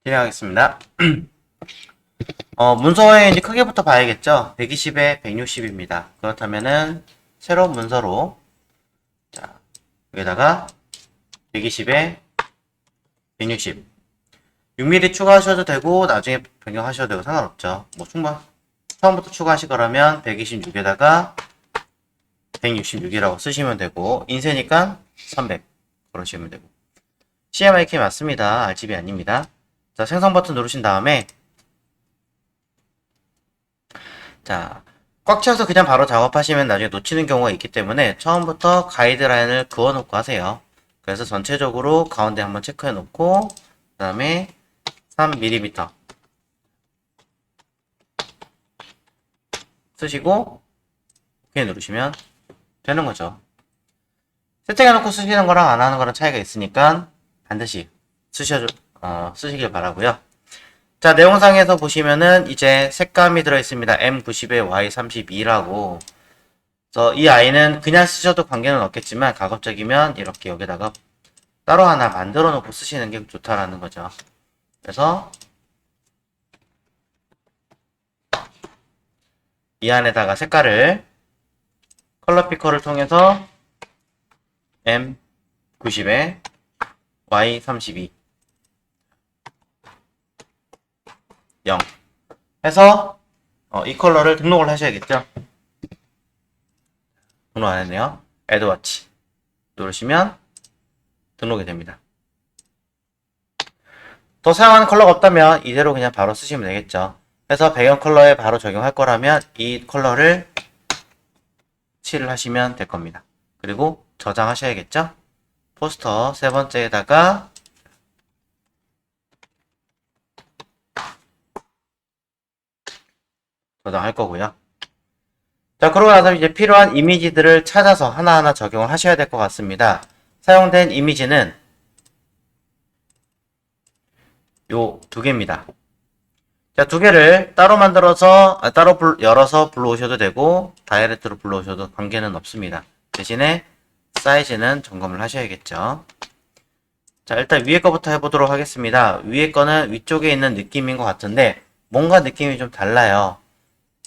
진행하겠습니다. 문서의 이제 크기부터 봐야겠죠? 120에 160입니다. 그렇다면은 새로운 문서로 자, 여기다가 120에 160 6mm 추가하셔도 되고 나중에 변경하셔도 되고 상관없죠. 뭐 처음부터 추가하시거라면 126에다가 166이라고 쓰시면 되고 인쇄니까 300 그러시면 되고 CMYK 맞습니다. RGB 아닙니다. 자, 생성 버튼 누르신 다음에 자, 꽉 채워서 그냥 바로 작업하시면 나중에 놓치는 경우가 있기 때문에 처음부터 가이드라인을 그어 놓고 하세요. 그래서 전체적으로 가운데 한번 체크해 놓고 그 다음에 3mm 쓰시고 OK 누르시면 되는 거죠. 세팅해 놓고 쓰시는 거랑 안 하는 거랑 차이가 있으니까 반드시 쓰시길 바라고요. 자, 내용상에서 보시면은 이제 색감이 들어있습니다. M90에 Y32라고. 그래서 이 아이는 그냥 쓰셔도 관계는 없겠지만 가급적이면 이렇게 여기다가 따로 하나 만들어 놓고 쓰시는 게 좋다라는 거죠. 그래서 이 안에다가 색깔을 컬러 피커를 통해서 M90에 Y32 0 해서 이 컬러를 등록을 하셔야겠죠. 등록 안 했네요. 애드워치 누르시면 등록이 됩니다. 더 사용하는 컬러가 없다면 이대로 그냥 바로 쓰시면 되겠죠. 그래서 배경 컬러에 바로 적용할 거라면 이 컬러를 칠을 하시면 될 겁니다. 그리고 저장하셔야겠죠. 포스터 세 번째에다가 저장할 거고요. 자, 그러고 나서 이제 필요한 이미지들을 찾아서 하나하나 적용을 하셔야 될 것 같습니다. 사용된 이미지는 요 두 개입니다. 자, 두 개를 따로 만들어서 따로 열어서 불러오셔도 되고 다이렉트로 불러오셔도 관계는 없습니다. 대신에 사이즈는 점검을 하셔야겠죠. 자, 일단 위에 거부터 해보도록 하겠습니다. 위에 거는 위쪽에 있는 느낌인 것 같은데 뭔가 느낌이 좀 달라요.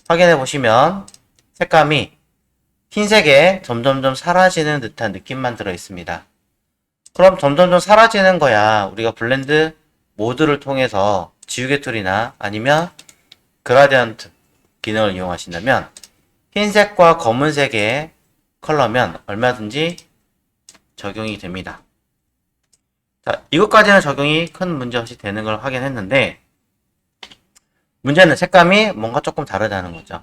확인해 보시면 색감이 흰색에 점점점 사라지는 듯한 느낌만 들어 있습니다. 그럼 점점점 사라지는 거야. 우리가 블렌드 모드를 통해서 지우개 툴이나 아니면 그라디언트 기능을 이용하신다면 흰색과 검은색의 컬러면 얼마든지 적용이 됩니다. 자, 이것까지는 적용이 큰 문제 없이 되는 걸 확인했는데 문제는 색감이 뭔가 조금 다르다는 거죠.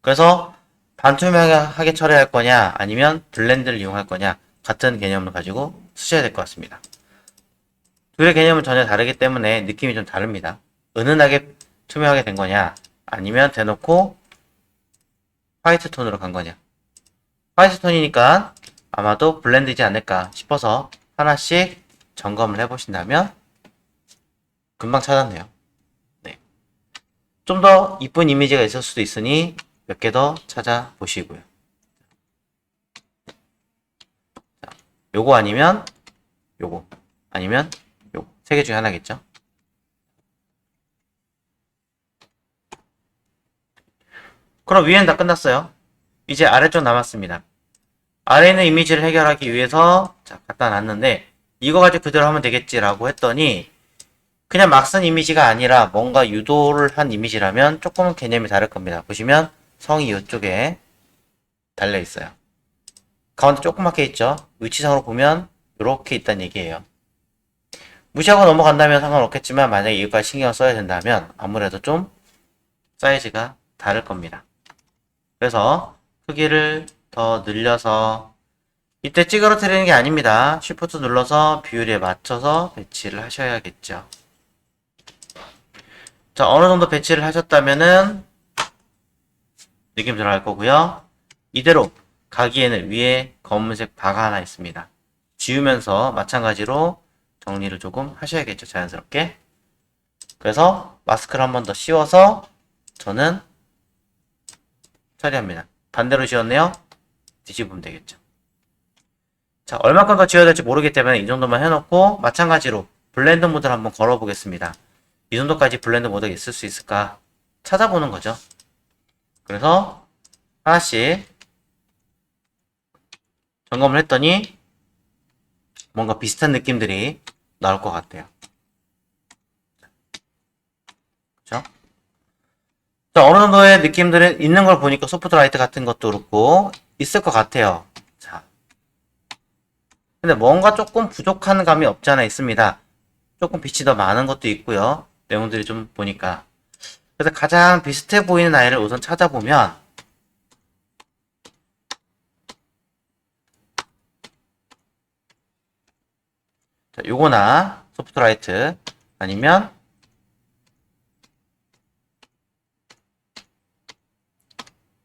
그래서 반투명하게 처리할 거냐 아니면 블렌드를 이용할 거냐 같은 개념을 가지고 쓰셔야 될 것 같습니다. 둘의 개념은 전혀 다르기 때문에 느낌이 좀 다릅니다. 은은하게 투명하게 된 거냐 아니면 대놓고 화이트 톤으로 간 거냐. 화이트 톤이니까 아마도 블렌드이지 않을까 싶어서 하나씩 점검을 해보신다면 금방 찾았네요. 네. 좀 더 이쁜 이미지가 있을 수도 있으니 몇 개 더 찾아보시고요. 자, 요거 아니면 요거 아니면 요거 세 개 중에 하나겠죠. 그럼 위에는 다 끝났어요. 이제 아래쪽 남았습니다. 아래에 있는 이미지를 해결하기 위해서 자, 갖다 놨는데 이거 가지고 그대로 하면 되겠지라고 했더니 그냥 막 쓴 이미지가 아니라 뭔가 유도를 한 이미지라면 조금은 개념이 다를 겁니다. 보시면 성이 이쪽에 달려 있어요. 가운데 조그맣게 있죠. 위치상으로 보면 이렇게 있다는 얘기예요. 무시하고 넘어간다면 상관없겠지만 만약에 이거까지 신경을 써야 된다면 아무래도 좀 사이즈가 다를 겁니다. 그래서 크기를 더 늘려서 이때 찌그러뜨리는 게 아닙니다. Shift 눌러서 비율에 맞춰서 배치를 하셔야겠죠. 자, 어느 정도 배치를 하셨다면은 느낌 들어갈 거고요. 이대로 가기에는 위에 검은색 바가 하나 있습니다. 지우면서 마찬가지로 정리를 조금 하셔야겠죠. 자연스럽게. 그래서 마스크를 한 번 더 씌워서 저는 처리합니다. 반대로 지웠네요. 뒤집으면 되겠죠. 자, 얼마큼 더 지워야 될지 모르기 때문에 이 정도만 해놓고 마찬가지로 블렌드 모드를 한번 걸어보겠습니다. 이 정도까지 블렌드 모드가 있을 수 있을까 찾아보는 거죠. 그래서 하나씩 점검을 했더니 뭔가 비슷한 느낌들이 나올 것 같아요. 그쵸? 자, 어느 정도의 느낌들이 있는 걸 보니까 소프트라이트 같은 것도 그렇고 있을 것 같아요. 자, 근데 뭔가 조금 부족한 감이 없지 않아 있습니다. 조금 빛이 더 많은 것도 있고요. 내용들이 좀 보니까. 그래서 가장 비슷해 보이는 아이를 우선 찾아보면 자, 요거나 소프트라이트 아니면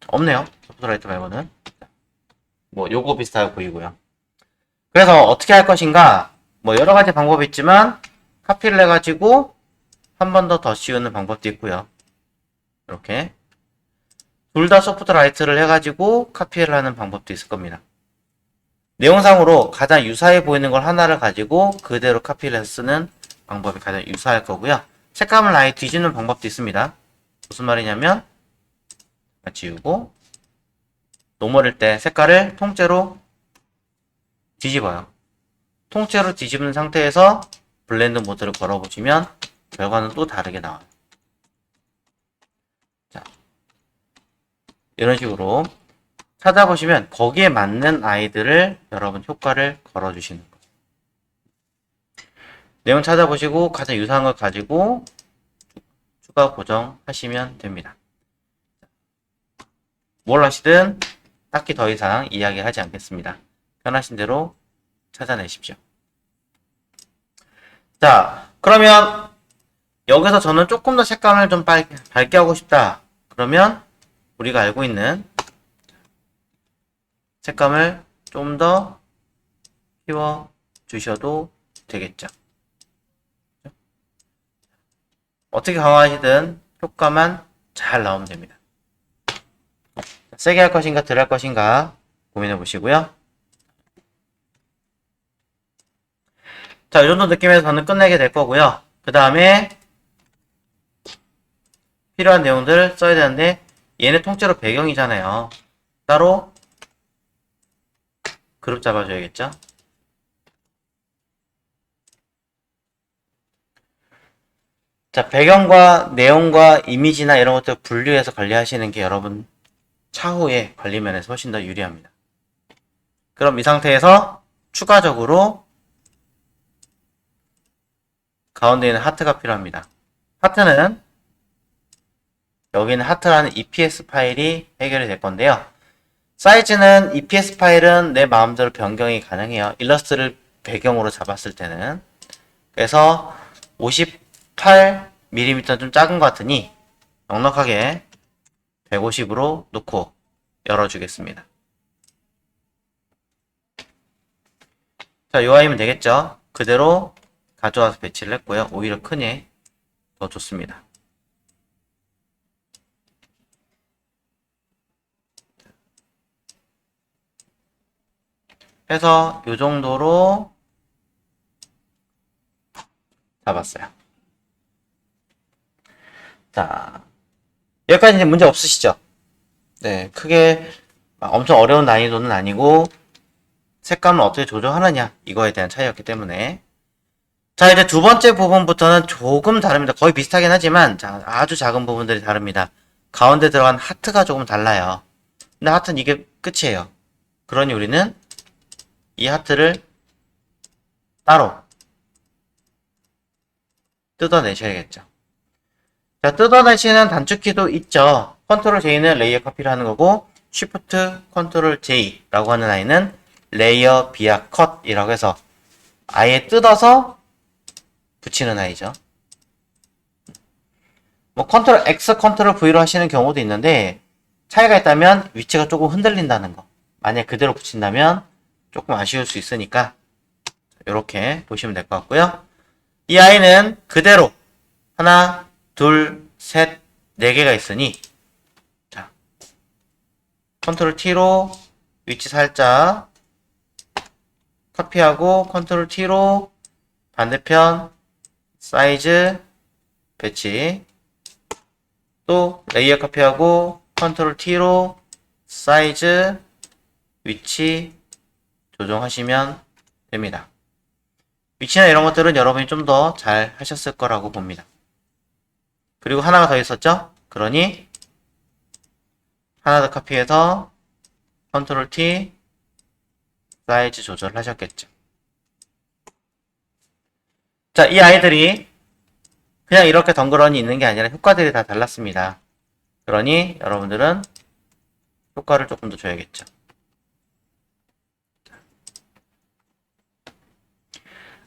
없네요. 소프트라이트 말고는 뭐 요거 비슷하게 보이고요. 그래서 어떻게 할 것인가 뭐 여러 가지 방법이 있지만 카피를 해가지고 한 번 더 씌우는 방법도 있고요. 이렇게 둘 다 소프트라이트를 해가지고 카피를 하는 방법도 있을 겁니다. 내용상으로 가장 유사해 보이는 걸 하나를 가지고 그대로 카피를 해서 쓰는 방법이 가장 유사할 거고요. 색감을 아예 뒤집는 방법도 있습니다. 무슨 말이냐면 지우고 노멀일 때 색깔을 통째로 뒤집어요. 통째로 뒤집은 상태에서 블렌드 모드를 걸어보시면 결과는 또 다르게 나와요. 자, 이런 식으로 찾아보시면 거기에 맞는 아이들을 여러분 효과를 걸어주시는 거예요. 내용 찾아보시고 가장 유사한 걸 가지고 추가 고정하시면 됩니다. 뭘 하시든 딱히 더 이상 이야기하지 않겠습니다. 편하신 대로 찾아내십시오. 자, 그러면 여기서 저는 조금 더 색감을 좀 밝게 하고 싶다. 그러면 우리가 알고 있는 색감을 좀 더 키워 주셔도 되겠죠. 어떻게 강화하시든 효과만 잘 나오면 됩니다. 세게 할 것인가 덜 할 것인가 고민해 보시고요. 자, 이 정도 느낌에서 저는 끝내게 될 거고요. 그 다음에 필요한 내용들 써야 되는데 얘는 통째로 배경이잖아요. 따로 그룹 잡아줘야겠죠. 자, 배경과 내용과 이미지나 이런 것들 분류해서 관리하시는 게 여러분 차후에 관리 면에서 훨씬 더 유리합니다. 그럼 이 상태에서 추가적으로 가운데 있는 하트가 필요합니다. 하트는 여기는 하트라는 EPS 파일이 해결이 될 건데요. 사이즈는 EPS 파일은 내 마음대로 변경이 가능해요. 일러스트를 배경으로 잡았을 때는. 그래서 58mm 좀 작은 것 같으니 넉넉하게 150으로 놓고 열어주겠습니다. 자, 요 아이면 되겠죠? 그대로 가져와서 배치를 했고요. 오히려 크니 더 좋습니다. 해서 요 정도로 잡았어요. 자, 여기까지 이제 문제 없으시죠? 네, 크게 엄청 어려운 난이도는 아니고 색감을 어떻게 조정하느냐 이거에 대한 차이였기 때문에 자, 이제 두 번째 부분부터는 조금 다릅니다. 거의 비슷하긴 하지만 자, 아주 작은 부분들이 다릅니다. 가운데 들어간 하트가 조금 달라요. 근데 하트는 이게 끝이에요. 그러니 우리는 이 하트를 따로 뜯어내셔야겠죠. 자, 뜯어내시는 단축키도 있죠. 컨트롤 J는 레이어 커피를 하는 거고 Shift 컨트롤 J라고 하는 아이는 레이어 비아 컷이라고 해서 아예 뜯어서 붙이는 아이죠. 뭐 컨트롤 X, 컨트롤 V로 하시는 경우도 있는데 차이가 있다면 위치가 조금 흔들린다는 거. 만약 그대로 붙인다면 조금 아쉬울 수 있으니까 이렇게 보시면 될 것 같고요. 이 아이는 그대로 하나, 둘, 셋, 네 개가 있으니 자, 컨트롤 T로 위치 살짝 카피하고 컨트롤 T로 반대편 사이즈 배치. 또 레이어 카피하고 컨트롤 T로 사이즈, 위치 조정하시면 됩니다. 위치나 이런 것들은 여러분이 좀 더 잘 하셨을 거라고 봅니다. 그리고 하나가 더 있었죠? 그러니 하나 더 카피해서 컨트롤 T 사이즈 조절을 하셨겠죠. 자, 이 아이들이 그냥 이렇게 덩그러니 있는 게 아니라 효과들이 다 달랐습니다. 그러니 여러분들은 효과를 조금 더 줘야겠죠.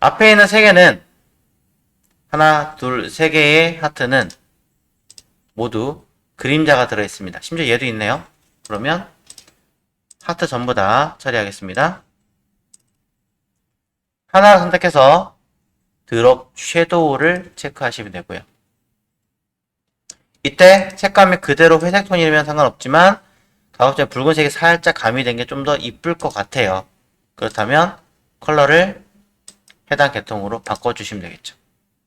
앞에 있는 3개는 하나, 둘, 3개의 하트는 모두 그림자가 들어있습니다. 심지어 얘도 있네요. 그러면 하트 전부 다 처리하겠습니다. 하나를 선택해서 드롭 섀도우를 체크하시면 되고요. 이때 색감이 그대로 회색 톤이면 상관없지만 가급적 붉은색이 살짝 가미된 게 좀 더 이쁠 것 같아요. 그렇다면 컬러를 해당 계통으로 바꿔주시면 되겠죠.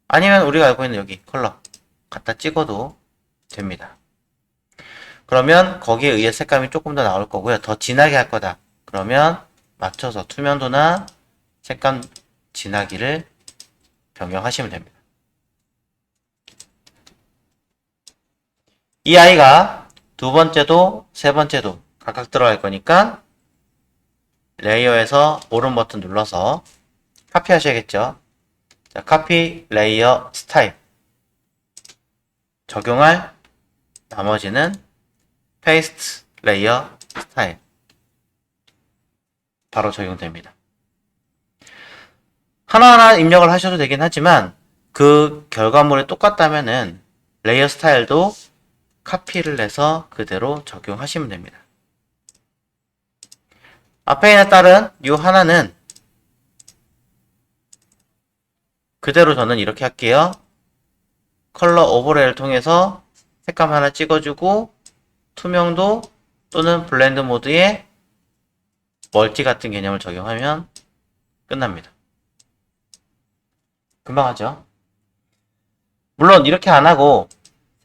아니면 우리가 알고 있는 여기 컬러 갖다 찍어도 됩니다. 그러면 거기에 의해 색감이 조금 더 나올 거고요. 더 진하게 할 거다. 그러면 맞춰서 투명도나 색감 진하기를 변경하시면 됩니다. 이 아이가 두 번째도 세 번째도 각각 들어갈 거니까 레이어에서 오른 버튼 눌러서 카피 하셔야겠죠. 자, 카피 레이어 스타일 적용할 나머지는 페이스트 레이어 스타일 바로 적용됩니다. 하나하나 입력을 하셔도 되긴 하지만 그 결과물이 똑같다면은 레이어 스타일도 카피를 해서 그대로 적용하시면 됩니다. 앞에 있는 딸은 이 하나는 그대로 저는 이렇게 할게요. 컬러 오버레이를 통해서 색감 하나 찍어주고 투명도 또는 블렌드 모드에 멀티 같은 개념을 적용하면 끝납니다. 금방 하죠. 물론 이렇게 안하고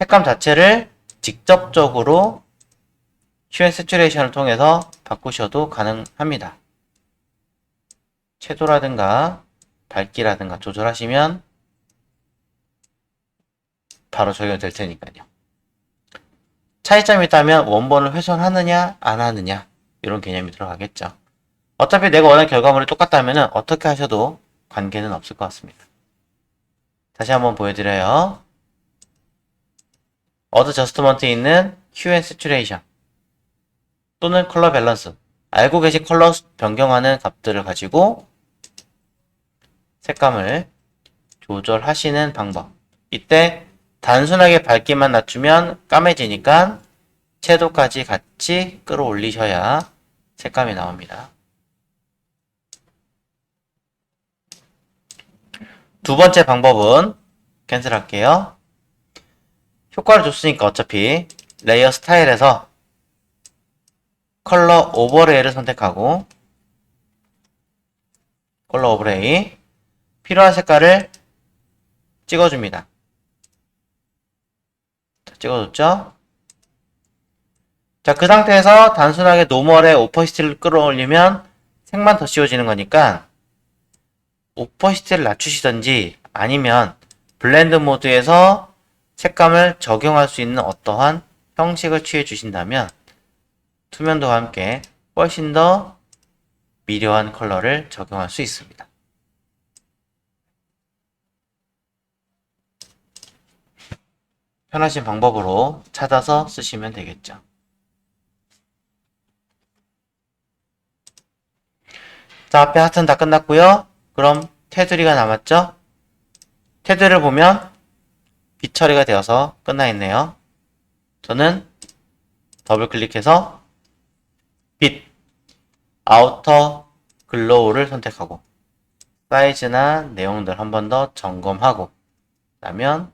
색감 자체를 직접적으로 휴 세츄레이션을 통해서 바꾸셔도 가능합니다. 채도라든가 밝기라든가 조절하시면 바로 적용될 테니까요. 차이점이 있다면 원본을 훼손하느냐 안 하느냐 이런 개념이 들어가겠죠. 어차피 내가 원하는 결과물이 똑같다면 어떻게 하셔도 관계는 없을 것 같습니다. 다시 한번 보여드려요. 어드저스트먼트에 있는 휴 앤 세츄레이션 또는 컬러 밸런스 알고 계신 컬러 변경하는 값들을 가지고 색감을 조절하시는 방법. 이때 단순하게 밝기만 낮추면 까매지니까 채도까지 같이 끌어올리셔야 색감이 나옵니다. 두 번째 방법은 캔슬할게요. 효과를 줬으니까 어차피 레이어 스타일에서 컬러 오버레이를 선택하고 컬러 오버레이 필요한 색깔을 찍어줍니다. 찍어줬죠? 자, 그 상태에서 단순하게 노멀의 오퍼시티를 끌어올리면 색만 더 씌워지는 거니까 오퍼시티를 낮추시던지 아니면 블렌드 모드에서 색감을 적용할 수 있는 어떠한 형식을 취해 주신다면 투명도와 함께 훨씬 더 미려한 컬러를 적용할 수 있습니다. 편하신 방법으로 찾아서 쓰시면 되겠죠. 자, 앞에 하트는 다 끝났고요. 그럼 테두리가 남았죠? 테두리를 보면 빛 처리가 되어서 끝나 있네요. 저는 더블 클릭해서 빛, 아우터 글로우를 선택하고 사이즈나 내용들 한 번 더 점검하고 나면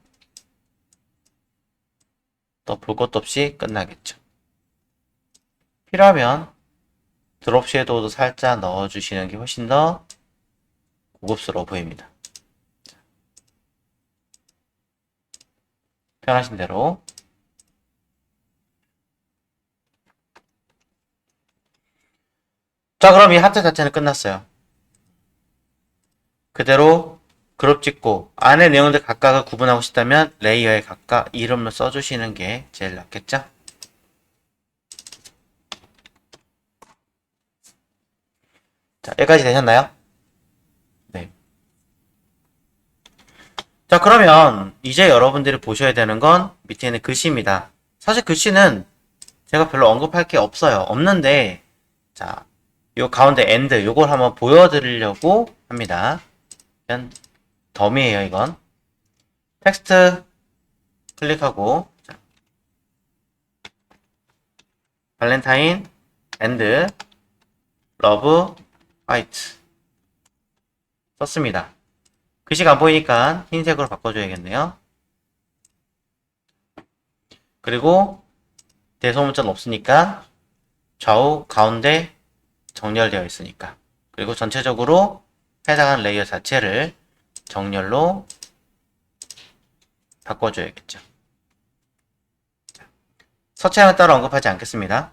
또 볼 것도 없이 끝나겠죠. 필요하면 드롭 섀도우도 살짝 넣어주시는 게 훨씬 더 고급스러워 보입니다. 편하신 대로. 자, 그럼 이 하트 자체는 끝났어요. 그대로 그룹 찍고 안에 내용들 각각을 구분하고 싶다면 레이어에 각각 이름을 써주시는 게 제일 낫겠죠? 자, 여기까지 되셨나요? 네. 자, 그러면 이제 여러분들이 보셔야 되는 건 밑에 있는 글씨입니다. 사실 글씨는 제가 별로 언급할 게 없어요. 없는데, 자, 요 가운데 엔드 요걸 한번 보여드리려고 합니다. 일단 덤이에요, 이건. 텍스트 클릭하고, 자, 발렌타인 엔드 러브 화이트 썼습니다. 글씨가 안 보이니까 흰색으로 바꿔줘야겠네요. 그리고 대소문자는 없으니까 좌우 가운데 정렬되어 있으니까, 그리고 전체적으로 해당하는 레이어 자체를 정렬로 바꿔줘야겠죠. 서체는 따로 언급하지 않겠습니다.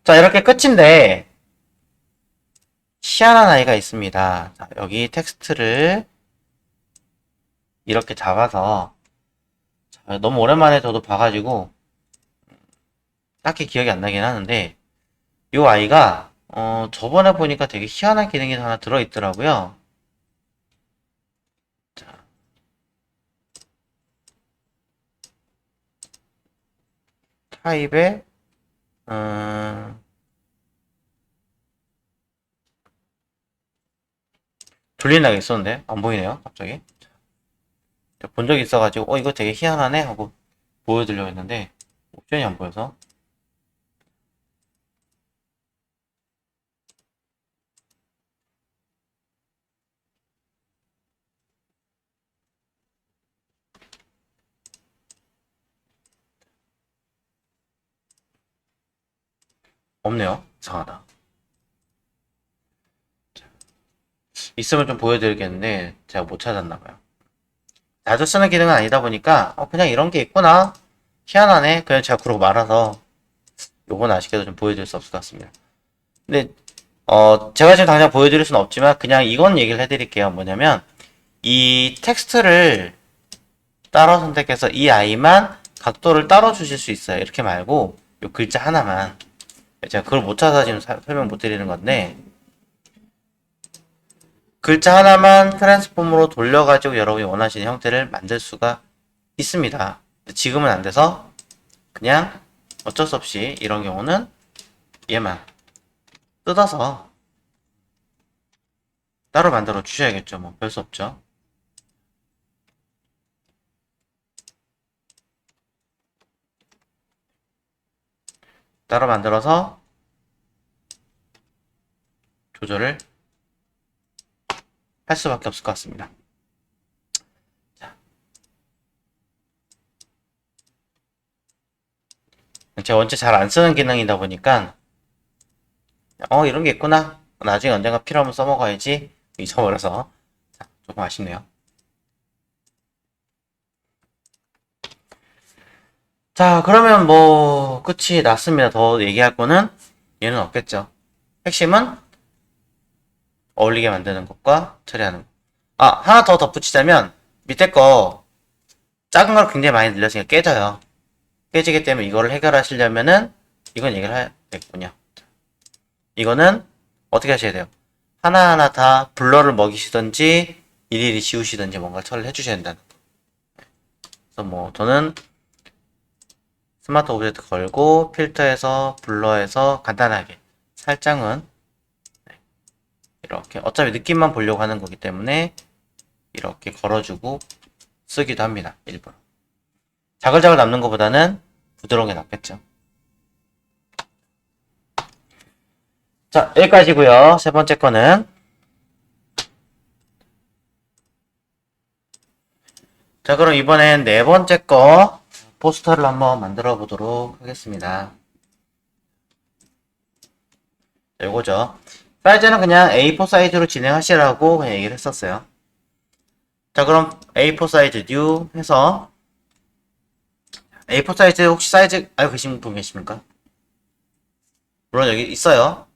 자, 이렇게 끝인데 희한한 아이가 있습니다. 자, 여기 텍스트를 이렇게 잡아서, 자, 너무 오랜만에 저도 봐가지고 딱히 기억이 안 나긴 하는데, 이 아이가 저번에 보니까 되게 희한한 기능이 하나 들어있더라고요. 자, 타입에 졸린다게 있었는데 안 보이네요, 갑자기. 본 적이 있어가지고 이거 되게 희한하네 하고 보여드리려고 했는데 옵션이 안 보여서. 없네요. 이상하다. 있으면 좀 보여드리겠는데 제가 못 찾았나봐요. 자주 쓰는 기능은 아니다 보니까 그냥 이런 게 있구나, 희한하네, 그냥 제가 그러고 말아서 요건 아쉽게도 좀 보여드릴 수 없을 것 같습니다. 근데 제가 지금 당장 보여드릴 수는 없지만 그냥 이건 얘기를 해드릴게요. 뭐냐면 이 텍스트를 따로 선택해서 이 아이만 각도를 따로 주실 수 있어요. 이렇게 말고 요 글자 하나만, 제가 그걸 못 찾아서 지금 설명 못 드리는 건데, 글자 하나만 트랜스폼으로 돌려가지고 여러분이 원하시는 형태를 만들 수가 있습니다. 지금은 안 돼서 그냥 어쩔 수 없이 이런 경우는 얘만 뜯어서 따로 만들어 주셔야겠죠. 뭐 별 수 없죠. 따로 만들어서 조절을 할 수밖에 없을 것 같습니다. 자, 제가 원체 잘 안 쓰는 기능이다 보니까 이런 게 있구나, 나중에 언젠가 필요하면 써먹어야지 잊어버려서 조금 아쉽네요. 자, 그러면 뭐 끝이 났습니다. 더 얘기할 거는 얘는 없겠죠. 핵심은 어울리게 만드는 것과 처리하는 것. 하나 더 덧붙이자면 밑에 거 작은 걸 굉장히 많이 늘렸으니까 깨져요. 깨지기 때문에 이거를 해결하시려면은 이건 얘기를 해야겠군요. 이거는 어떻게 하셔야 돼요? 하나하나 다 블러를 먹이시던지 일일이 지우시던지 뭔가 처리를 해주셔야 된다는 거. 그래서 뭐 저는 스마트 오브젝트 걸고 필터에서 블러에서 간단하게 살짝은 이렇게, 어차피 느낌만 보려고 하는 거기 때문에 이렇게 걸어주고 쓰기도 합니다. 일부러 자글자글 남는 것보다는 부드러운 게 낫겠죠. 자, 여기까지고요. 세 번째 거는, 자, 그럼 이번엔 네 번째 거 포스터를 한번 만들어 보도록 하겠습니다. 요거죠. 사이즈는 그냥 A4 사이즈로 진행하시라고 그냥 얘기를 했었어요. 자, 그럼 A4 사이즈 new 해서 A4 사이즈 혹시 사이즈 알고 계신 분 계십니까? 물론 여기 있어요.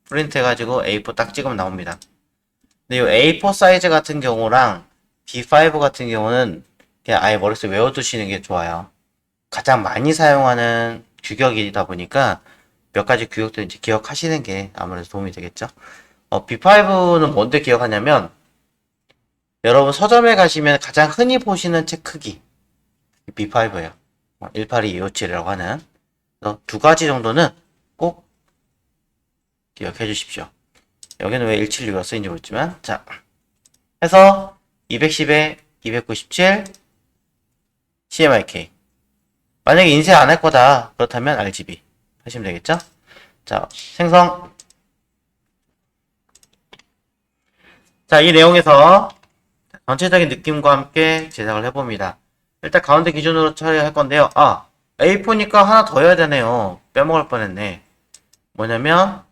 프린트 해가지고 A4 딱 찍으면 나옵니다. 근데 이 A4 사이즈 같은 경우랑 B5 같은 경우는 그냥 아예 머릿속에 외워두시는 게 좋아요. 가장 많이 사용하는 규격이다 보니까 몇 가지 규격도 이제 기억하시는 게 아무래도 도움이 되겠죠. B5는 뭔데 기억하냐면 여러분 서점에 가시면 가장 흔히 보시는 책 크기 B5예요. 182-257이라고 하는 두 가지 정도는 꼭 기억해 주십시오. 여기는 왜 176가 쓰인지 모르지만 자 해서 210에 297 CMYK 만약에 인쇄 안 할 거다 그렇다면 RGB 하시면 되겠죠. 자 생성. 자 이 내용에서 전체적인 느낌과 함께 제작을 해봅니다. 일단 가운데 기준으로 처리할 건데요. A4니까 하나 더 해야 되네요. 빼먹을 뻔했네. 뭐냐면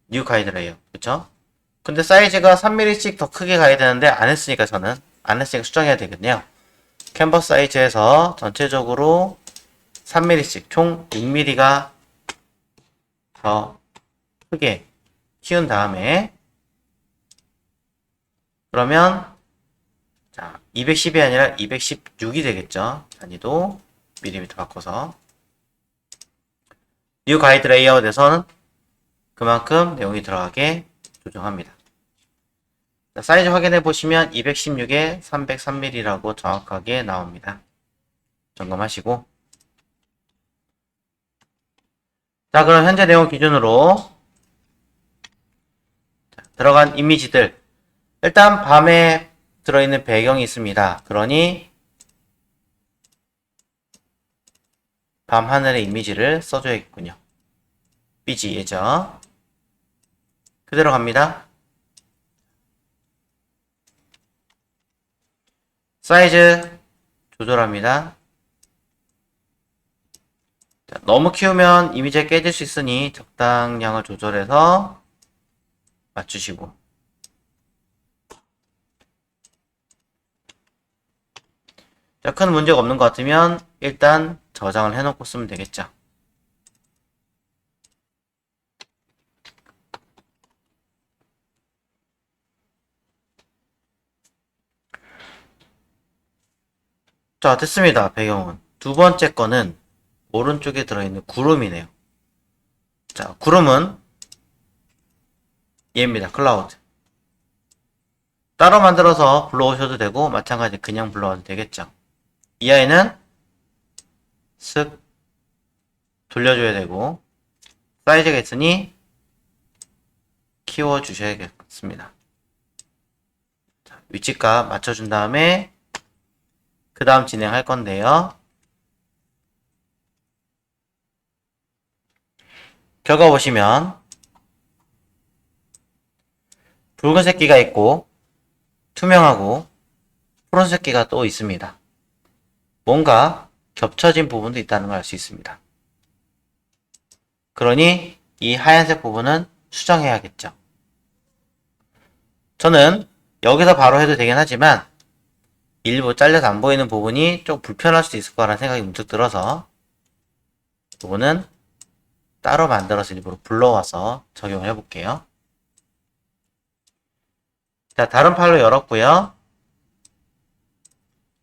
뉴 가이드레이어 그쵸? 근데 사이즈가 3mm씩 더 크게 가야 되는데 안 했으니까 저는 안 했으니까 수정해야 되겠네요. 캔버스 사이즈에서 전체적으로 3mm씩 총 6mm가 더 크게 키운 다음에 그러면 자 210이 아니라 216이 되겠죠. 단위도 밀리미터 바꿔서 뉴 가이드 레이아웃에서는 그만큼 내용이 들어가게 조정합니다. 자, 사이즈 확인해 보시면 216에 303mm라고 정확하게 나옵니다. 점검하시고 자 그럼 현재 내용 기준으로 들어간 이미지들 일단 밤에 들어있는 배경이 있습니다. 그러니 밤 하늘의 이미지를 써줘야겠군요. BG예죠. 그대로 갑니다. 사이즈 조절합니다. 자, 너무 키우면 이미지가 깨질 수 있으니 적당량을 조절해서 맞추시고 자, 큰 문제가 없는 것 같으면 일단 저장을 해놓고 쓰면 되겠죠. 자, 됐습니다. 배경은. 두 번째 거는 오른쪽에 들어있는 구름이네요. 자, 구름은 얘입니다. 클라우드. 따로 만들어서 불러오셔도 되고 마찬가지 그냥 불러와도 되겠죠. 이 아이는 슥 돌려줘야 되고 사이즈가 있으니 키워주셔야겠습니다. 자, 위치값 맞춰준 다음에 그 다음 진행할 건데요. 결과 보시면 붉은색 끼가 있고 투명하고 푸른색 끼가 또 있습니다. 뭔가 겹쳐진 부분도 있다는 걸 알 수 있습니다. 그러니 이 하얀색 부분은 수정해야겠죠. 저는 여기서 바로 해도 되긴 하지만 일부 잘려서 안 보이는 부분이 좀 불편할 수도 있을 거라는 생각이 문득 들어서 부분은 따로 만들어서 일부러 불러와서 적용을 해볼게요. 자, 다른 파일로 열었고요.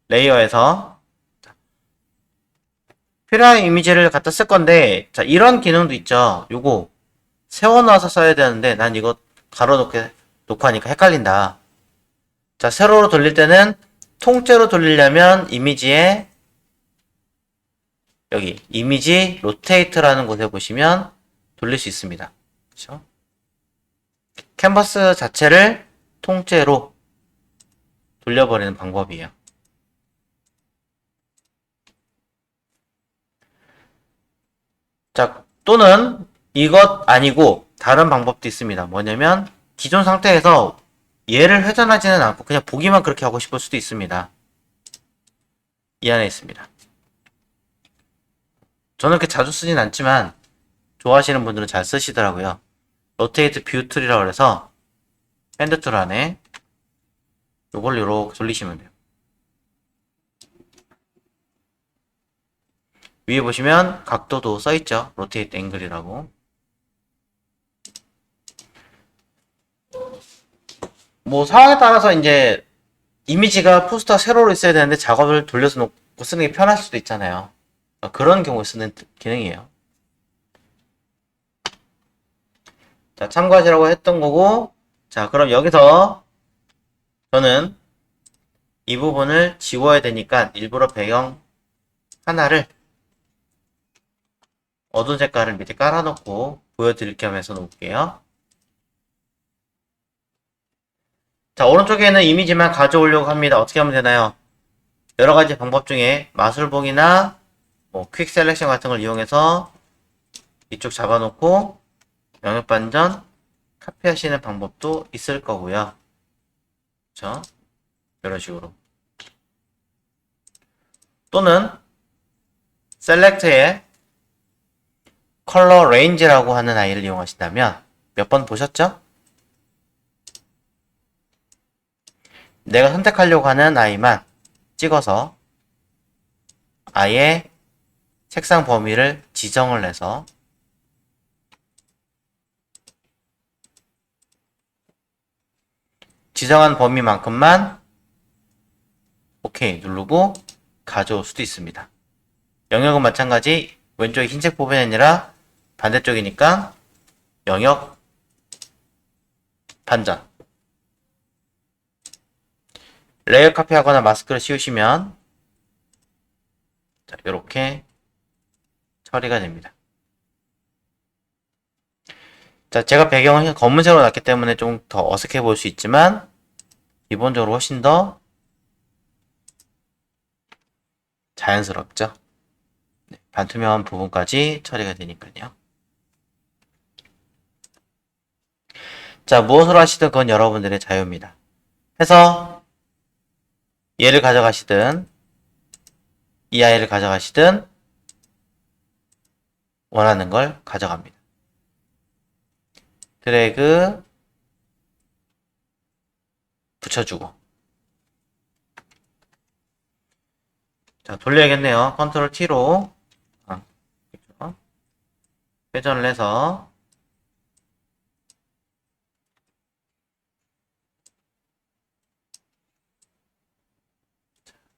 레이어에서 필요한 이미지를 갖다 쓸 건데 자, 이런 기능도 있죠. 요거 세워놔서 써야 되는데 난 이거 놓고 하니까 헷갈린다. 자, 세로로 돌릴 때는 통째로 돌리려면 이미지에 여기 이미지 로테이트라는 곳에 보시면 돌릴 수 있습니다. 그렇죠? 캔버스 자체를 통째로 돌려버리는 방법이에요. 자, 또는 이것 아니고 다른 방법도 있습니다. 뭐냐면 기존 상태에서 얘를 회전하지는 않고 그냥 보기만 그렇게 하고 싶을 수도 있습니다. 이 안에 있습니다. 저는 그렇게 자주 쓰진 않지만 좋아하시는 분들은 잘 쓰시더라고요. 로테이트 뷰 툴이라고 해서 핸드 툴 안에 요걸 요렇게 돌리시면 돼요. 위에 보시면 각도도 써있죠. 로테이트 앵글이라고. 뭐 상황에 따라서 이제 이미지가 포스터가 세로로 있어야 되는데 작업을 돌려서 놓고 쓰는 게 편할 수도 있잖아요. 그런 경우에 쓰는 기능이에요. 자, 참고하시라고 했던 거고, 자, 그럼 여기서 저는 이 부분을 지워야 되니까 일부러 배경 하나를 어두운 색깔을 밑에 깔아놓고 보여드릴 겸 해서 놓을게요. 자, 오른쪽에는 이미지만 가져오려고 합니다. 어떻게 하면 되나요? 여러가지 방법 중에 마술봉이나 뭐 퀵 셀렉션 같은 걸 이용해서 이쪽 잡아놓고 영역 반전 카피하시는 방법도 있을 거고요. 그쵸? 이런 식으로. 또는 셀렉트에 컬러 레인지라고 하는 아이를 이용하신다면 몇 번 보셨죠? 내가 선택하려고 하는 아이만 찍어서 아예 색상 범위를 지정을 해서 지정한 범위만큼만 OK 누르고 가져올 수도 있습니다. 영역은 마찬가지 왼쪽이 흰색 부분이 아니라 반대쪽이니까 영역 반전. 레이어 카피하거나 마스크를 씌우시면 자, 이렇게 처리가 됩니다. 자, 제가 배경을 검은색으로 놨기 때문에 좀 더 어색해 보일 수 있지만 기본적으로 훨씬 더 자연스럽죠. 네, 반투명한 부분까지 처리가 되니까요. 자, 무엇으로 하시든 그건 여러분들의 자유입니다. 해서 얘를 가져가시든 이 아이를 가져가시든 원하는 걸 가져갑니다. 드래그 붙여주고 자 돌려야겠네요. 컨트롤 T로 그렇죠? 회전을 해서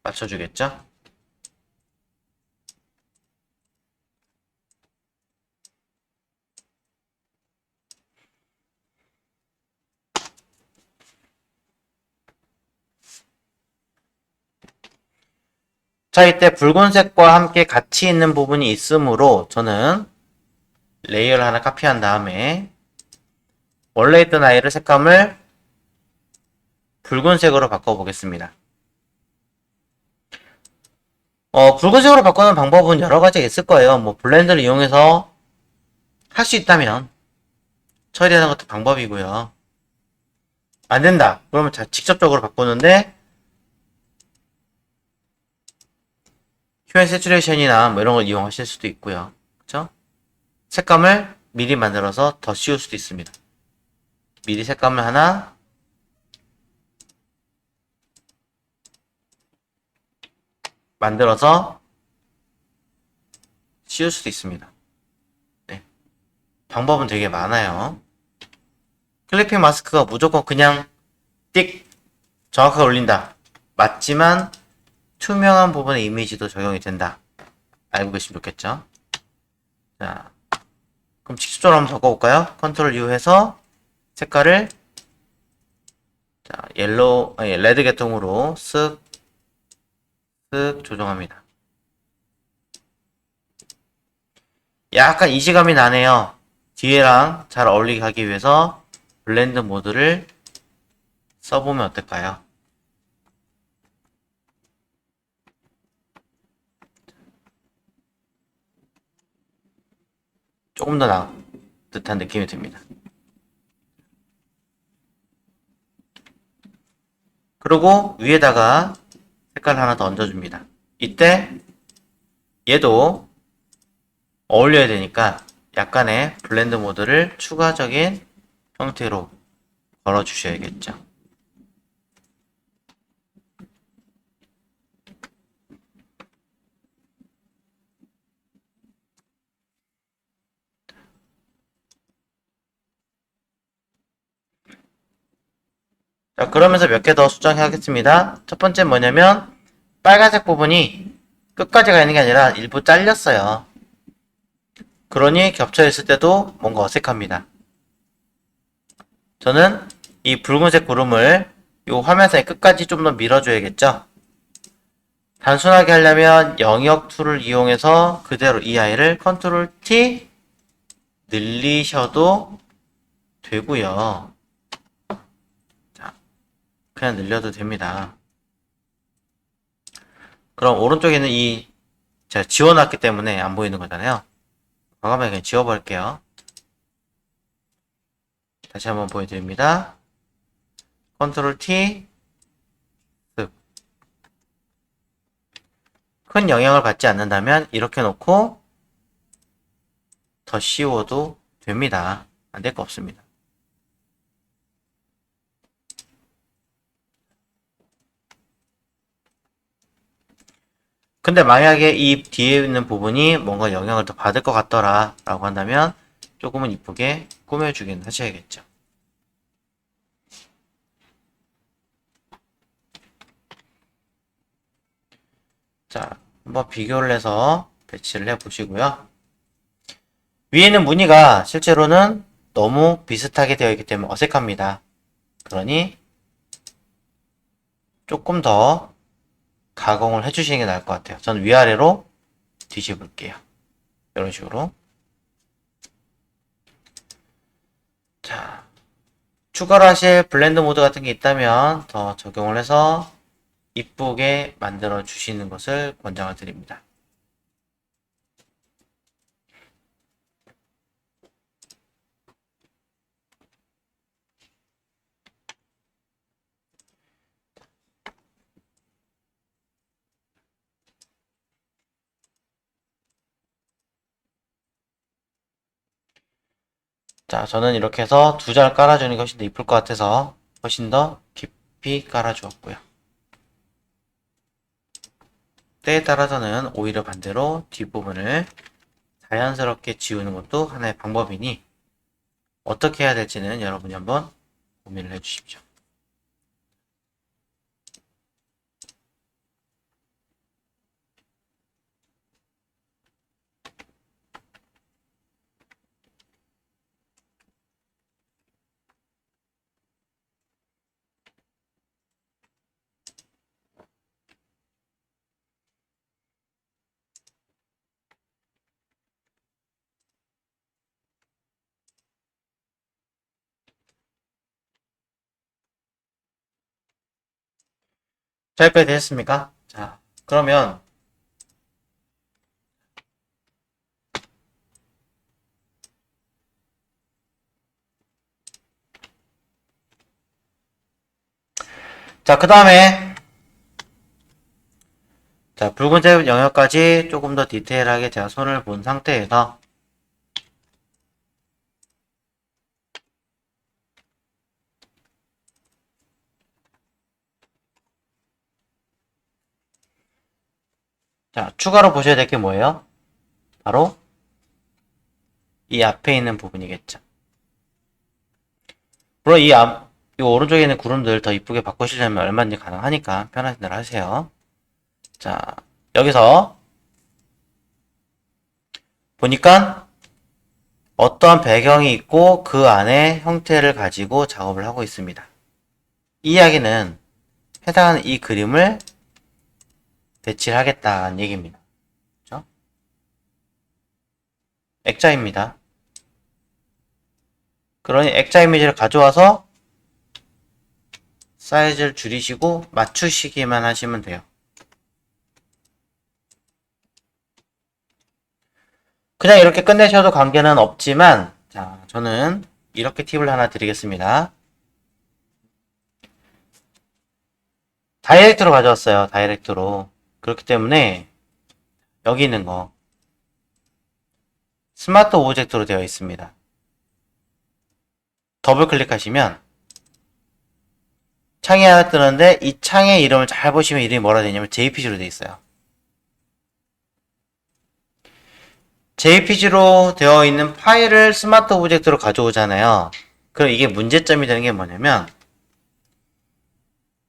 맞춰주겠죠? 자, 이때 붉은색과 함께 같이 있는 부분이 있으므로 저는 레이어를 하나 카피한 다음에 원래 있던 아이를 색감을 붉은색으로 바꿔보겠습니다. 붉은색으로 바꾸는 방법은 여러 가지가 있을 거예요. 뭐 블렌더를 이용해서 할 수 있다면 처리하는 것도 방법이고요. 안 된다. 그러면 직접적으로 바꾸는데 휴엔 세츄레이션이나 뭐 이런 걸 이용하실 수도 있고요. 그쵸? 색감을 미리 만들어서 더 씌울 수도 있습니다. 미리 색감을 하나 만들어서 씌울 수도 있습니다. 네. 방법은 되게 많아요. 클리핑 마스크가 무조건 그냥 띡 정확하게 올린다. 맞지만 투명한 부분의 이미지도 적용이 된다. 알고 계시면 좋겠죠? 자, 그럼 직접적으로 한번 바꿔볼까요? 컨트롤 U 해서 색깔을 자, 레드 계통으로 쓱 조정합니다. 약간 이질감이 나네요. 뒤에랑 잘 어울리게 하기 위해서 블렌드 모드를 써보면 어떨까요? 조금 더 나은 듯한 느낌이 듭니다. 그리고 위에다가 색깔 하나 더 얹어줍니다. 이때 얘도 어울려야 되니까 약간의 블렌드 모드를 추가적인 형태로 걸어주셔야겠죠. 자, 그러면서 몇 개 더 수정하겠습니다. 첫 번째 뭐냐면 빨간색 부분이 끝까지 가 있는 게 아니라 일부 잘렸어요. 그러니 겹쳐 있을 때도 뭔가 어색합니다. 저는 이 붉은색 구름을 이 화면상의 끝까지 좀 더 밀어줘야겠죠. 단순하게 하려면 영역 툴을 이용해서 그대로 이 아이를 컨트롤 T 늘리셔도 되고요. 자, 그냥 늘려도 됩니다. 그럼 오른쪽에는 이 제가 지워놨기 때문에 안 보이는 거잖아요. 과감하게 그냥 지워버릴게요. 다시 한번 보여드립니다. 컨트롤 T 습. 큰 영향을 받지 않는다면 이렇게 놓고 더 씌워도 됩니다. 안 될 거 없습니다. 근데 만약에 이 뒤에 있는 부분이 뭔가 영향을 더 받을 것 같더라 라고 한다면 조금은 이쁘게 꾸며주긴 하셔야겠죠. 자, 한번 비교를 해서 배치를 해 보시고요. 위에는 무늬가 실제로는 너무 비슷하게 되어 있기 때문에 어색합니다. 그러니 조금 더 가공을 해주시는 게 나을 것 같아요. 저는 위아래로 뒤집을게요. 이런 식으로. 자, 추가로 하실 블렌드 모드 같은 게 있다면 더 적용을 해서 이쁘게 만들어 주시는 것을 권장을 드립니다. 자, 저는 이렇게 해서 두 잘 깔아주는 게 훨씬 더 이쁠 것 같아서 훨씬 더 깊이 깔아주었고요. 때에 따라서는 오히려 반대로 뒷부분을 자연스럽게 지우는 것도 하나의 방법이니 어떻게 해야 될지는 여러분이 한번 고민을 해주십시오. 잘 빼되셨습니까? 자, 그러면 자, 그 다음에 자, 붉은색 영역까지 조금 더 디테일하게 제가 손을 본 상태에서 자, 추가로 보셔야 될 게 뭐예요? 바로 이 앞에 있는 부분이겠죠. 물론 이 오른쪽에 있는 구름들 더 이쁘게 바꾸시려면 얼마든지 가능하니까 편하신 대로 하세요. 자, 여기서 보니까 어떠한 배경이 있고 그 안에 형태를 가지고 작업을 하고 있습니다. 이 이야기는 해당하는 이 그림을 배치를 하겠다는 얘기입니다. 그렇죠? 액자입니다. 그러니 액자 이미지를 가져와서 사이즈를 줄이시고 맞추시기만 하시면 돼요. 그냥 이렇게 끝내셔도 관계는 없지만 자, 저는 이렇게 팁을 하나 드리겠습니다. 다이렉트로 가져왔어요. 다이렉트로. 그렇기 때문에 여기 있는 거 스마트 오브젝트로 되어 있습니다. 더블 클릭하시면 창이 하나 뜨는데 이 창의 이름을 잘 보시면 이름이 뭐라 되냐면 JPG로 되어 있어요. JPG로 되어 있는 파일을 스마트 오브젝트로 가져오잖아요. 그럼 이게 문제점이 되는 게 뭐냐면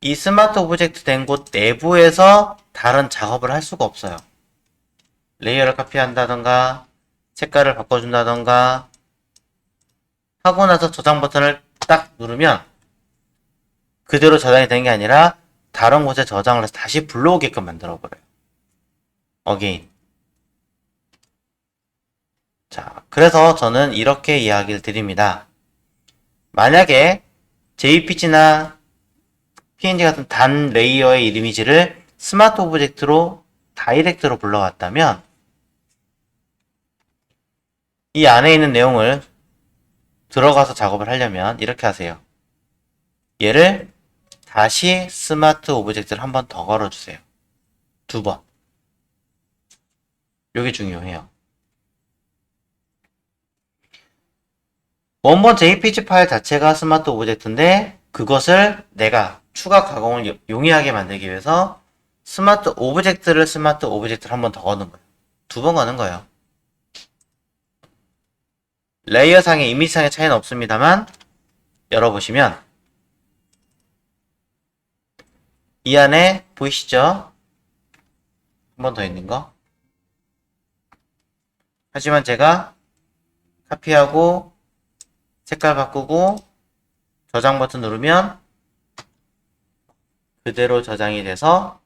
이 스마트 오브젝트 된 곳 내부에서 다른 작업을 할 수가 없어요. 레이어를 카피한다던가 색깔을 바꿔준다던가 하고 나서 저장 버튼을 딱 누르면 그대로 저장이 되는 게 아니라 다른 곳에 저장을 해서 다시 불러오게끔 만들어버려요. 어게인. 자, 그래서 저는 이렇게 이야기를 드립니다. 만약에 JPG나 PNG 같은 단 레이어의 이미지를 스마트 오브젝트로 다이렉트로 불러왔다면 이 안에 있는 내용을 들어가서 작업을 하려면 이렇게 하세요. 얘를 다시 스마트 오브젝트를 한 번 더 걸어주세요. 2번. 이게 중요해요. 원본 JPG 파일 자체가 스마트 오브젝트인데 그것을 내가 추가 가공을 용이하게 만들기 위해서 스마트 오브젝트를 한 번 더 거는 거예요. 2번 거는 거예요. 레이어상의 이미지상의 차이는 없습니다만 열어보시면 이 안에 보이시죠? 한 번 더 있는 거. 하지만 제가 카피하고 색깔 바꾸고 저장 버튼 누르면 그대로 저장이 돼서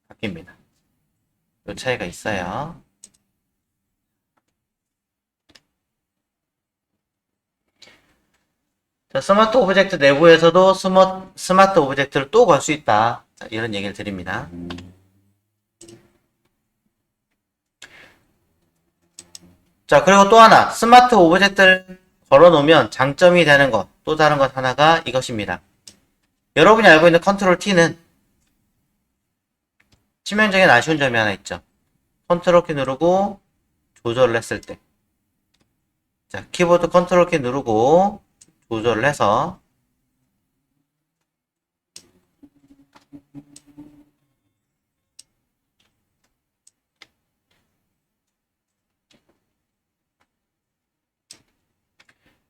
바뀝니다. 이 차이가 있어요. 자, 스마트 오브젝트 내부에서도 스마트 오브젝트를 또 걸 수 있다. 자, 이런 얘기를 드립니다. 자, 그리고 또 하나. 스마트 오브젝트를 걸어놓으면 장점이 되는 것, 또 다른 것 하나가 이것입니다. 여러분이 알고 있는 컨트롤 T는 치명적인 아쉬운 점이 하나 있죠. 컨트롤 키 누르고 조절을 했을 때. 자, 키보드 컨트롤 키 누르고 조절을 해서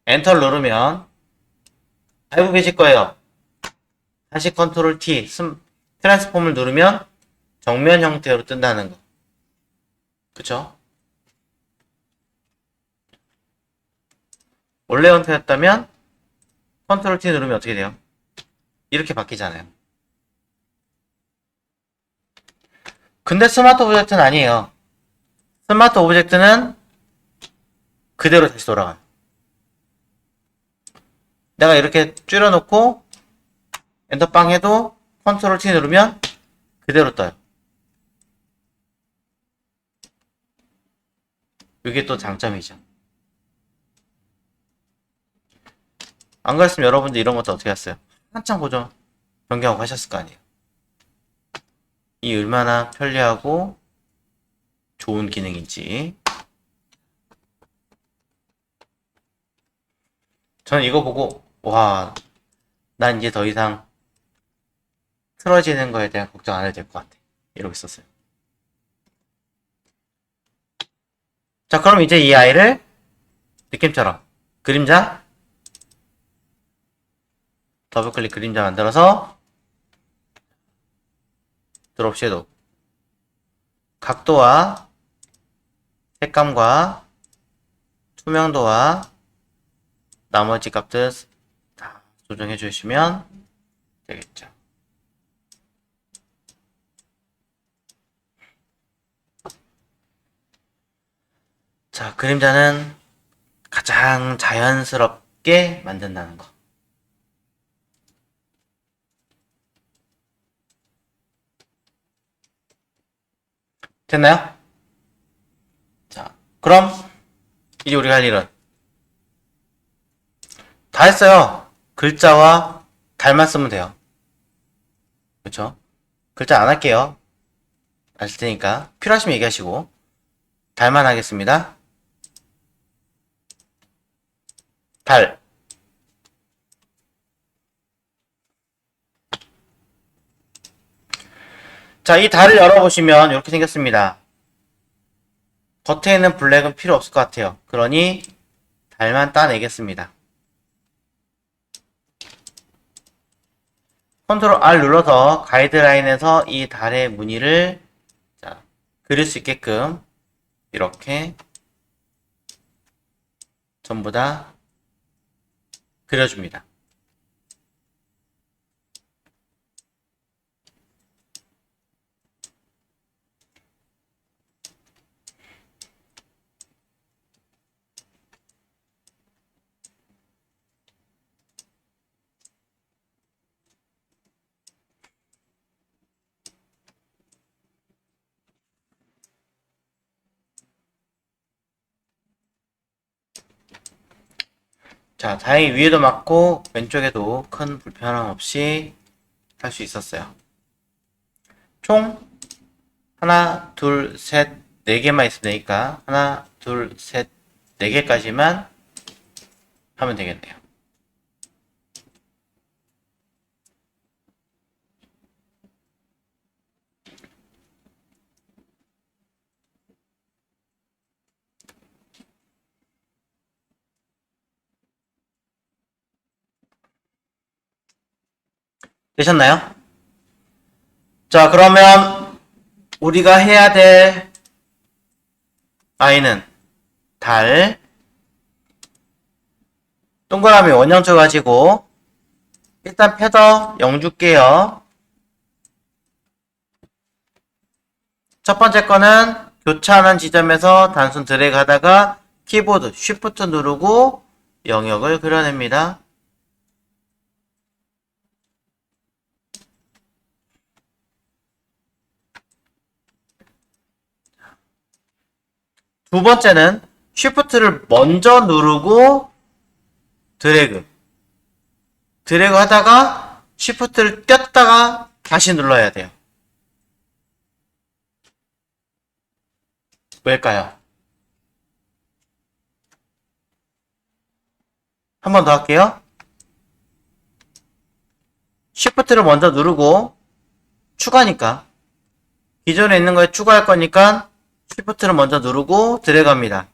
엔터를 누르면 알고 계실 거예요. 다시 컨트롤 T, 트랜스폼을 누르면 정면 형태로 뜬다는 거. 그쵸? 원래 형태였다면 컨트롤 T 누르면 어떻게 돼요? 이렇게 바뀌잖아요. 근데 스마트 오브젝트는 아니에요. 스마트 오브젝트는 그대로 다시 돌아가요. 내가 이렇게 줄여놓고 엔터빵 해도 컨트롤 T 누르면 그대로 떠요. 이게 또 장점이죠. 안 그랬으면 여러분들 이런 것도 어떻게 했어요? 한참 보죠. 변경하고 하셨을 거 아니에요. 이 얼마나 편리하고 좋은 기능인지. 저는 이거 보고 와, 난 이제 더 이상 틀어지는 거에 대한 걱정 안 해도 될 것 같아. 이러고 있었어요. 자, 그럼 이제 이 아이를 느낌처럼 그림자 더블클릭 그림자 만들어서 드롭 섀도우 각도와 색감과 투명도와 나머지 값들 다 조정해 주시면 되겠죠. 자, 그림자는 가장 자연스럽게 만든다는 거. 됐나요? 자, 그럼 이제 우리가 할 일은 다 했어요. 글자와 달만 쓰면 돼요. 그쵸? 글자 안 할게요. 아실 테니까 필요하시면 얘기하시고 달만 하겠습니다. 달. 자, 이 달을 열어보시면 이렇게 생겼습니다. 겉에 있는 블랙은 필요 없을 것 같아요. 그러니 달만 따내겠습니다. 컨트롤 R 눌러서 가이드라인에서 이 달의 무늬를 자, 그릴 수 있게끔 이렇게 전부 다 그려줍니다. 자, 다행히 위에도 맞고 왼쪽에도 큰 불편함 없이 할 수 있었어요. 총 하나, 둘, 셋, 네 개만 있으면 되니까 하나, 둘, 셋, 네 개까지만 하면 되겠네요. 되셨나요? 자, 그러면 우리가 해야 될 아이는 달, 동그라미 원형 쳐가지고 일단 패더 0 줄게요. 첫 번째 거는 교차하는 지점에서 단순 드래그 하다가 키보드 Shift 누르고 영역을 그려냅니다. 두 번째는 Shift를 먼저 누르고 드래그 하다가 Shift를 뗐다가 다시 눌러야 돼요. 왜일까요? 한 번 더 할게요. Shift를 먼저 누르고 추가니까 기존에 있는 거에 추가할 거니까 Shift를 먼저 누르고 드래그합니다.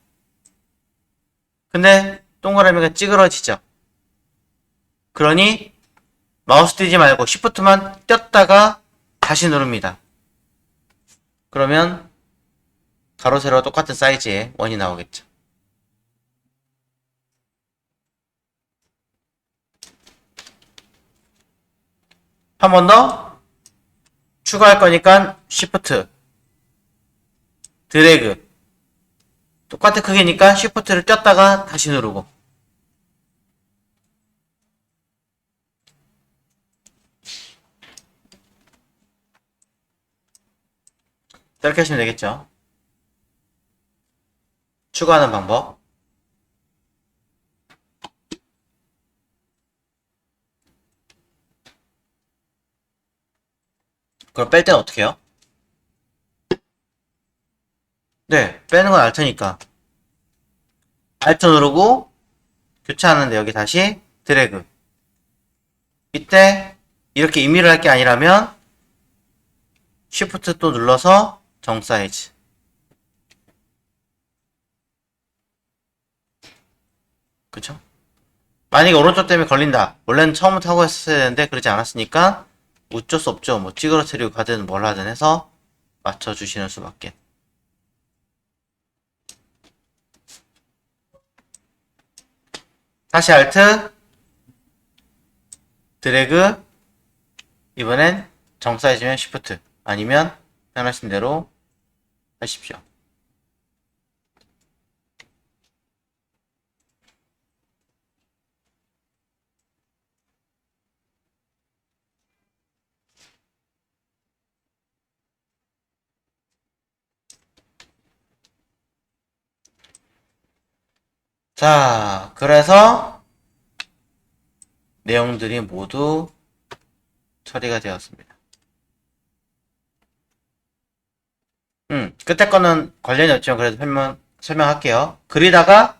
근데 동그라미가 찌그러지죠. 그러니 마우스 띄지 말고 Shift만 뗐다가 다시 누릅니다. 그러면 가로 세로가 똑같은 사이즈의 원이 나오겠죠. 한 번 더 추가할 거니까 Shift 드래그 똑같은 크기니까 Shift를 뗐다가 다시 누르고 이렇게 하시면 되겠죠. 추가하는 방법. 그럼 뺄 때는 어떻게 해요? 네, 빼는 건 Alt니까 Alt 누르고 교차하는데 여기 다시 드래그. 이때 이렇게 임의를 할 게 아니라면 Shift 또 눌러서 정 사이즈. 그쵸? 만약에 오른쪽 때문에 걸린다. 원래는 처음부터 하고 했어야 되는데 그러지 않았으니까 어쩔 수 없죠. 뭐 찌그러뜨리고 가든 뭘 하든 해서 맞춰주시는 수밖에. 다시 Alt 드래그. 이번엔 정 사이즈면 Shift 아니면 편하신 대로 하십시오. 자, 그래서 내용들이 모두 처리가 되었습니다. 끝에 거는 관련이 없지만 그래도 설명할게요. 그리다가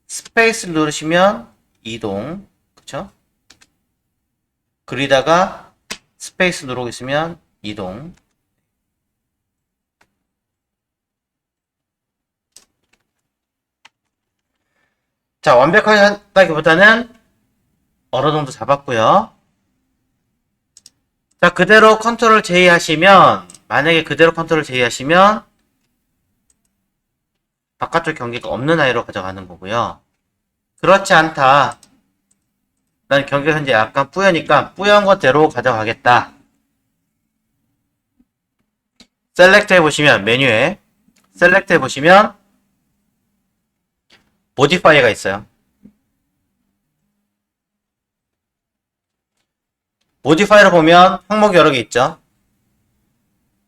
스페이스를 누르시면 이동, 그쵸? 그리다가 스페이스 누르고 있으면 이동. 자, 완벽하게 한다기보다는 어느 정도 잡았고요. 자, 그대로 컨트롤 J 하시면, 만약에 그대로 컨트롤 J 하시면, 바깥쪽 경계가 없는 아이로 가져가는 거고요. 그렇지 않다. 난 경계가 현재 약간 뿌여니까 뿌연 것대로 가져가겠다. 셀렉트 해보시면, 메뉴에, 셀렉트 해보시면, 모디파이가 있어요. 모디파이를 보면 항목이 여러 개 있죠.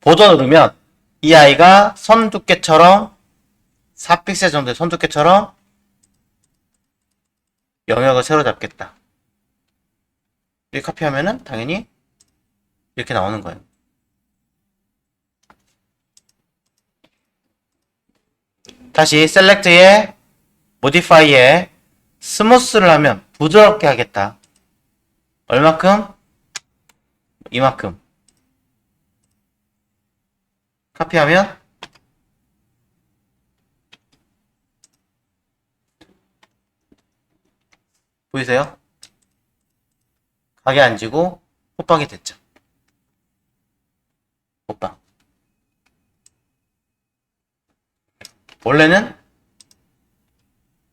보더 누르면 이 아이가 선 두께처럼 4픽셀 정도의 선 두께처럼 영역을 새로 잡겠다. 이렇게 카피하면은 당연히 이렇게 나오는 거예요. 다시 셀렉트에 모디파이에 스무스를 하면 부드럽게 하겠다. 얼마큼? 이만큼. 카피하면 보이세요? 각이 안 지고 호빵이 됐죠. 호빵. 원래는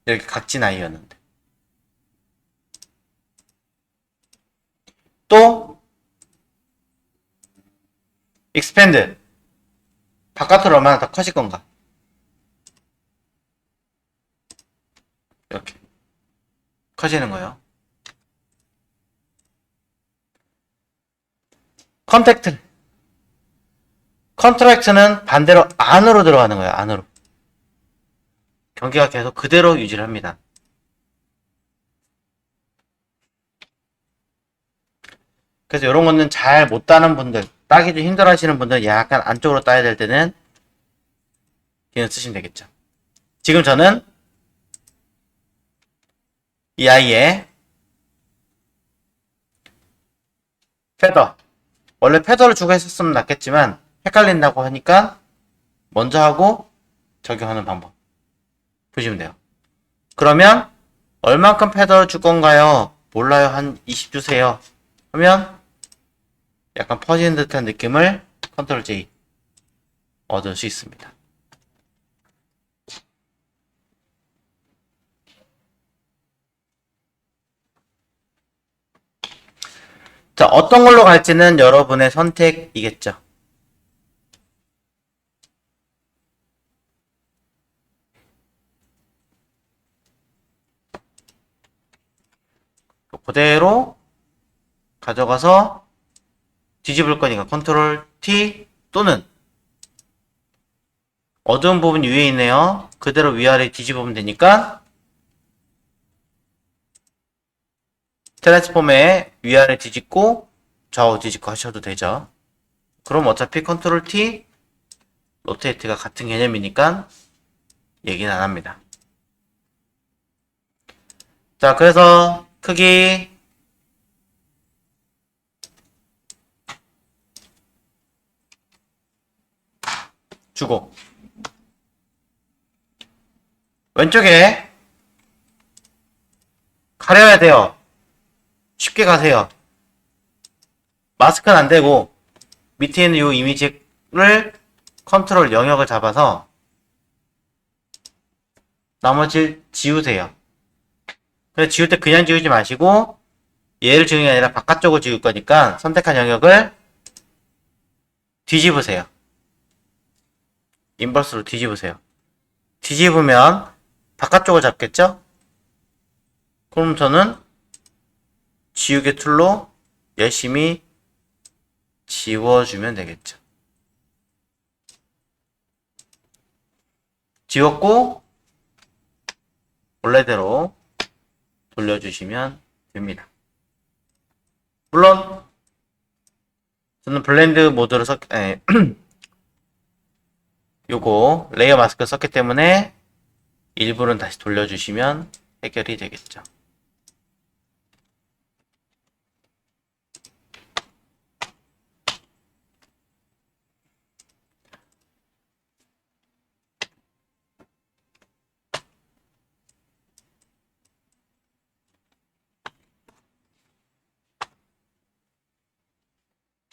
이렇게 각진 아이였는데. 또 익스펜드. 바깥으로 얼마나 더 커질 건가? 이렇게 커지는 거예요. 컨트랙트는 반대로 안으로 들어가는 거예요. 안으로. 경계가 계속 그대로 유지를 합니다. 그래서 이런 거는 잘 못 따는 분들, 따기 좀 힘들어 하시는 분들, 약간 안쪽으로 따야 될 때는 얘는 쓰시면 되겠죠. 지금 저는 이 아이의 패더, 원래 패더를 주고 했었으면 낫겠지만 헷갈린다고 하니까 먼저 하고 적용하는 방법 보시면 돼요. 그러면 얼만큼 패더를 줄 건가요? 몰라요. 한 20 주세요. 그러면 약간 퍼지는 듯한 느낌을 컨트롤 J 얻을 수 있습니다. 자, 어떤 걸로 갈지는 여러분의 선택이겠죠. 그대로 가져가서 뒤집을 거니까 컨트롤 T 또는 어두운 부분 위에 있네요. 그대로 위아래 뒤집으면 되니까 트랜스폼에 위아래 뒤집고 좌우 뒤집고 하셔도 되죠. 그럼 어차피 컨트롤 T 로테이트가 같은 개념이니까 얘기는 안 합니다. 자, 그래서 크기 주고 왼쪽에 가려야 돼요. 쉽게 가세요. 마스크는 안 되고 밑에 있는 이 이미지를 컨트롤 영역을 잡아서 나머지 지우세요. 그래서 지울 때 그냥 지우지 마시고 얘를 지우는 게 아니라 바깥쪽을 지울 거니까 선택한 영역을 뒤집으세요. 인버스로 뒤집으세요. 뒤집으면 바깥쪽을 잡겠죠? 그럼 저는 지우개 툴로 열심히 지워주면 되겠죠. 지웠고 원래대로 돌려주시면 됩니다. 물론 저는 블렌드 모드를 요거 레이어 마스크 썼기 때문에 일부는 다시 돌려주시면 해결이 되겠죠.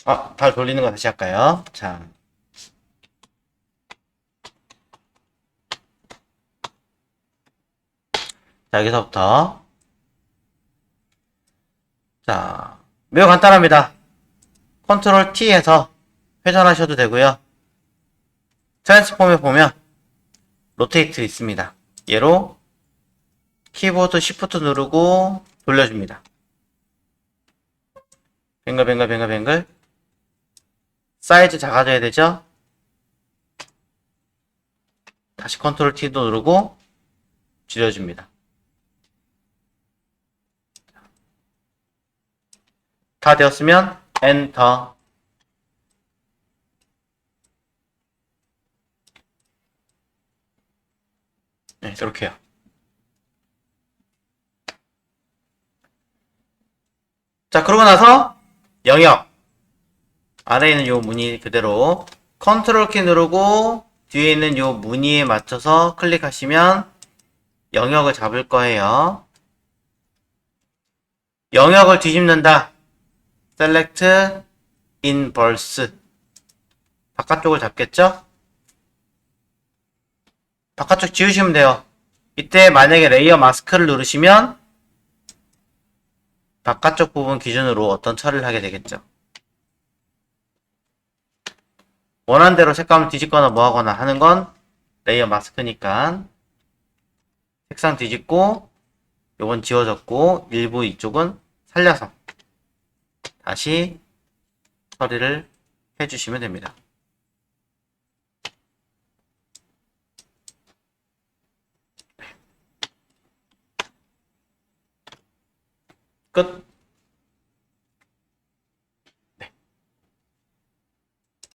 발 돌리는 거 다시 할까요? 자, 여기서부터. 자, 매우 간단합니다. 컨트롤 T에서 회전하셔도 되고요. 트랜스폼에 보면 로테이트 있습니다. 얘로 키보드 시프트 누르고 돌려줍니다. 뱅글뱅글. 사이즈 작아져야 되죠? 다시 컨트롤 T도 누르고 줄여줍니다. 다 되었으면 엔터. 네, 이렇게요. 자, 그러고 나서 영역. 아래에 있는 요 무늬 그대로 컨트롤 키 누르고 뒤에 있는 요 무늬에 맞춰서 클릭하시면 영역을 잡을 거예요. 영역을 뒤집는다. Select Inverse. 바깥쪽을 잡겠죠? 바깥쪽 지우시면 돼요. 이때 만약에 레이어 마스크를 누르시면 바깥쪽 부분 기준으로 어떤 처리를 하게 되겠죠. 원하는 대로 색감을 뒤집거나 뭐하거나 하는 건 레이어 마스크니까 색상 뒤집고 요건 지워졌고 일부 이쪽은 살려서 다시 처리를 해주시면 됩니다. 끝.